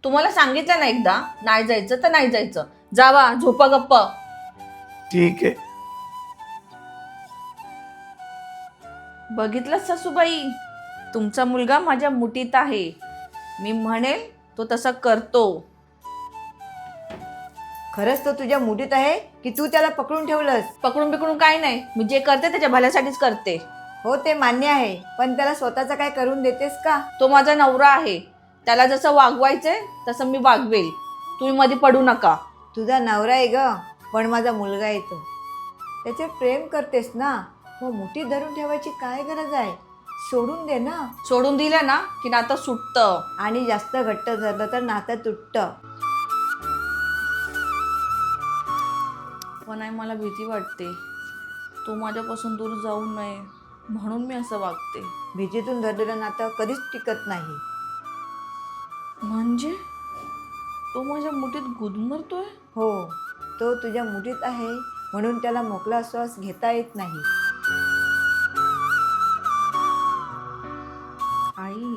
तुम्हाला सांगितलं ना एकदा, नाही जायचं तर नाही जायचं. जावा, झोपा गप्प. ठीक आहे. बघितलं सासूबाई, तुमचा मुलगा माझ्या मुठीत आहे. मी म्हणेल तो तसा करतो. खरंच तो तुझ्या मुठीत आहे की तू त्याला पकडून ठेवलंस? पकडून बिकडून काय नाही, मी जे करते त्याच्या भल्यासाठीच करते. हो ते मान्य आहे, पण त्याला स्वतःचं काय करून देतेस का? तो माझा नवरा आहे, त्याला जसं वागवायचंय तसं मी वागवेल. तुम्ही मध्ये पडू नका. तुझा नवरा आहे ग, पण माझा मुलगा आहे तो. त्याचे प्रेम करतेस ना, मग मुठीत धरून ठेवायची काय गरज आहे? सोडून दे ना. सोडून दिलं ना की नातं सुटतं. आणि जास्त घट्ट झालं तर नातं तुटतं. पण आई, मला भीती वाटते. तो माझ्यापासून दूर जाऊ नये म्हणून मी असं वागते. भीतीतून धरलेलं नातं कधीच टिकत नाही. म्हणजे तो माझ्या मुठीत गुदमरतोय? हो, तो तुझ्या मुठीत आहे म्हणून त्याला मोकळा श्वास घेता येत नाही. आई,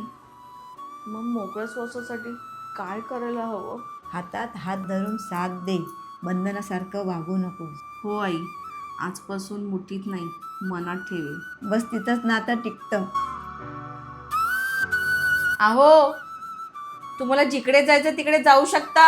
मग मोकळ्या श्वासासाठी काय करायला हवं? हातात हात धरून साथ दे, बंधनासारखं वागू नकोस. हो आई, आजपासून मुठीत नाही, मनात ठेवेल. बस तिथंच नातं टिकतं. अहो, तुम्हाला जिकडे जायचं तिकडे जाऊ शकता.